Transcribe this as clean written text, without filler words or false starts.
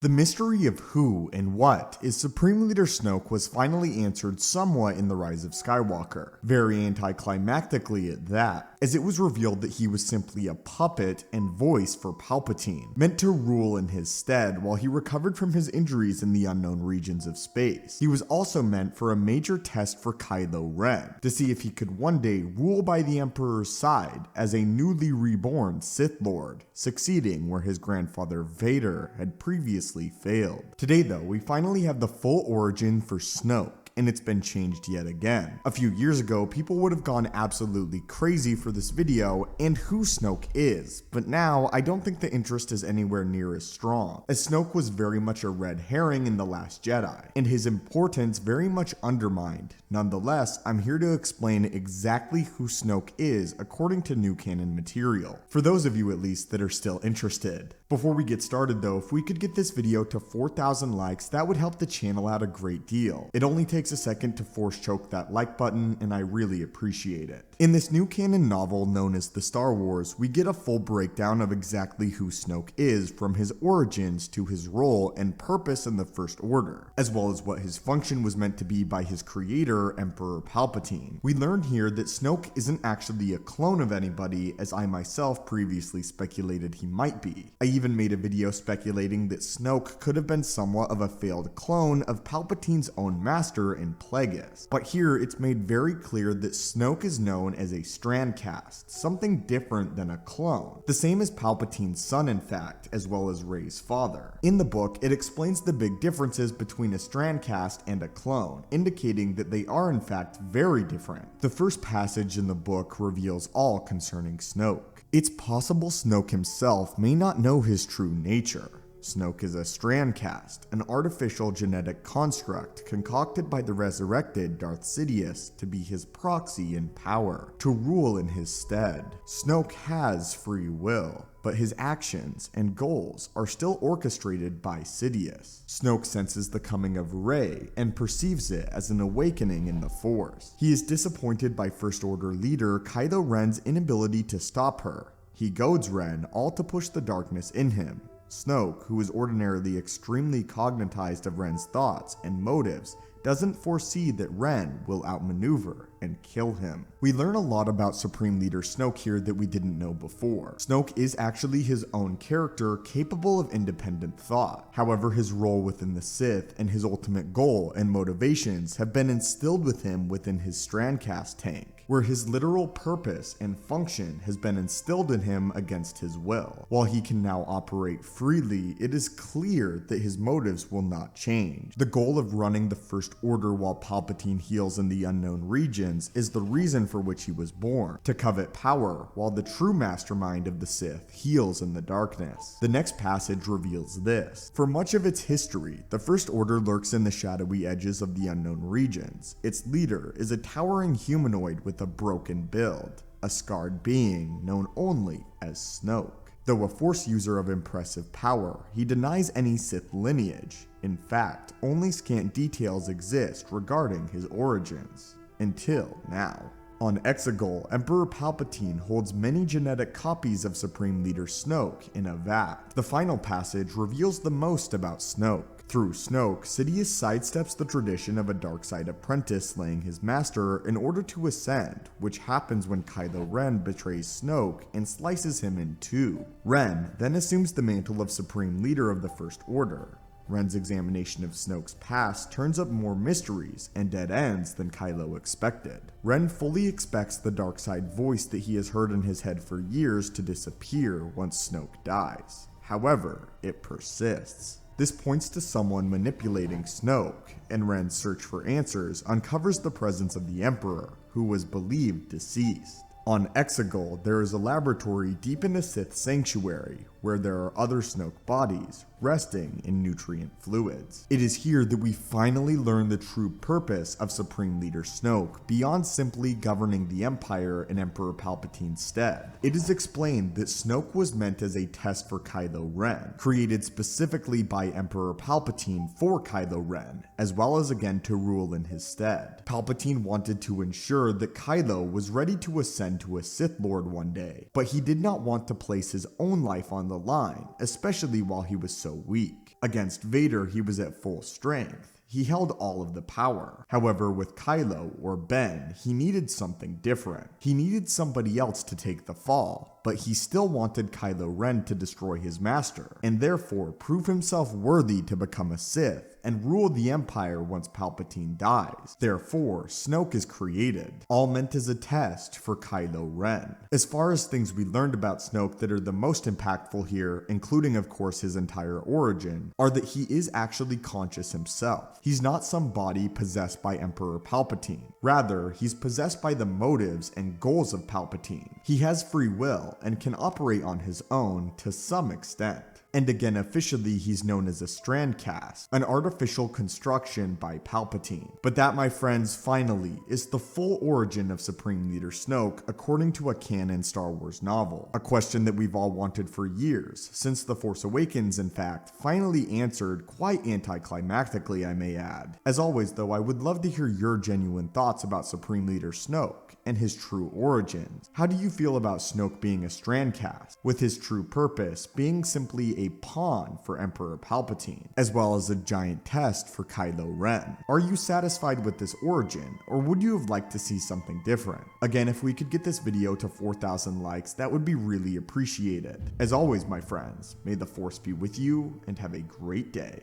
The mystery of who and what is Supreme Leader Snoke was finally answered somewhat in The Rise of Skywalker, very anticlimactically at that, as it was revealed that he was simply a puppet and voice for Palpatine, meant to rule in his stead while he recovered from his injuries in the unknown regions of space. He was also meant for a major test for Kylo Ren, to see if he could one day rule by the Emperor's side as a newly reborn Sith Lord, succeeding where his grandfather Vader had previously failed. Today though, we finally have the full origin for Snoke, and it's been changed yet again. A few years ago, people would have gone absolutely crazy for this video and who Snoke is, but now I don't think the interest is anywhere near as strong, as Snoke was very much a red herring in The Last Jedi, and his importance very much undermined. Nonetheless, I'm here to explain exactly who Snoke is according to new canon material, for those of you at least that are still interested. Before we get started though, if we could get this video to 4,000 likes, that would help the channel out a great deal. It only takes a second to force choke that like button, and I really appreciate it. In this new canon novel known as The Star Wars, we get a full breakdown of exactly who Snoke is, from his origins to his role and purpose in the First Order, as well as what his function was meant to be by his creator, Emperor Palpatine. We learn here that Snoke isn't actually a clone of anybody, as I myself previously speculated he might be. I even made a video speculating that Snoke could have been somewhat of a failed clone of Palpatine's own master in Plagueis. But here it's made very clear that Snoke is known as a strandcast, something different than a clone. The same as Palpatine's son in fact, as well as Rey's father. In the book, it explains the big differences between a strandcast and a clone, indicating that they are in fact very different. The first passage in the book reveals all concerning Snoke. It's possible Snoke himself may not know his true nature. Snoke is a strandcast, an artificial genetic construct concocted by the resurrected Darth Sidious to be his proxy in power, to rule in his stead. Snoke has free will, but his actions and goals are still orchestrated by Sidious. Snoke senses the coming of Rey and perceives it as an awakening in the Force. He is disappointed by First Order leader Kylo Ren's inability to stop her. He goads Ren all to push the darkness in him. Snoke, who is ordinarily extremely cognizant of Ren's thoughts and motives, doesn't foresee that Ren will outmaneuver and kill him. We learn a lot about Supreme Leader Snoke here that we didn't know before. Snoke is actually his own character capable of independent thought. However, his role within the Sith and his ultimate goal and motivations have been instilled with him within his Strandcast tank, where his literal purpose and function has been instilled in him against his will. While he can now operate freely, it is clear that his motives will not change. The goal of running the First Order while Palpatine heals in the unknown regions is the reason for which he was born, to covet power, while the true mastermind of the Sith heals in the darkness. The next passage reveals this. For much of its history, the First Order lurks in the shadowy edges of the unknown regions. Its leader is a towering humanoid with a broken build, a scarred being known only as Snoke. Though a Force user of impressive power, he denies any Sith lineage. In fact, only scant details exist regarding his origins. Until now. On Exegol, Emperor Palpatine holds many genetic copies of Supreme Leader Snoke in a vat. The final passage reveals the most about Snoke. Through Snoke, Sidious sidesteps the tradition of a dark-side apprentice slaying his master in order to ascend, which happens when Kylo Ren betrays Snoke and slices him in two. Ren then assumes the mantle of Supreme Leader of the First Order. Ren's examination of Snoke's past turns up more mysteries and dead ends than Kylo expected. Ren fully expects the dark side voice that he has heard in his head for years to disappear once Snoke dies. However, it persists. This points to someone manipulating Snoke, and Ren's search for answers uncovers the presence of the Emperor, who was believed deceased. On Exegol, there is a laboratory deep in the Sith sanctuary, where there are other Snoke bodies, resting in nutrient fluids. It is here that we finally learn the true purpose of Supreme Leader Snoke, beyond simply governing the Empire in Emperor Palpatine's stead. It is explained that Snoke was meant as a test for Kylo Ren, created specifically by Emperor Palpatine for Kylo Ren, as well as again to rule in his stead. Palpatine wanted to ensure that Kylo was ready to ascend to a Sith Lord one day, but he did not want to place his own life on the line, especially while he was so weak. Against Vader, he was at full strength. He held all of the power. However, with Kylo, or Ben, he needed something different. He needed somebody else to take the fall, but he still wanted Kylo Ren to destroy his master, and therefore prove himself worthy to become a Sith and rule the Empire once Palpatine dies. Therefore, Snoke is created, all meant as a test for Kylo Ren. As far as things we learned about Snoke that are the most impactful here, including of course his entire origin, are that he is actually conscious himself. He's not some body possessed by Emperor Palpatine. Rather, he's possessed by the motives and goals of Palpatine. He has free will and can operate on his own to some extent. And again, officially, he's known as a Strandcast, an artificial construction by Palpatine. But that, my friends, finally, is the full origin of Supreme Leader Snoke according to a canon Star Wars novel. A question that we've all wanted for years, since The Force Awakens, in fact, finally answered quite anticlimactically, I may add. As always, though, I would love to hear your genuine thoughts about Supreme Leader Snoke and his true origins. How do you feel about Snoke being a Strandcast, with his true purpose being simply a pawn for Emperor Palpatine, as well as a giant test for Kylo Ren? Are you satisfied with this origin, or would you have liked to see something different? Again, if we could get this video to 4,000 likes, that would be really appreciated. As always, my friends, may the Force be with you, and have a great day.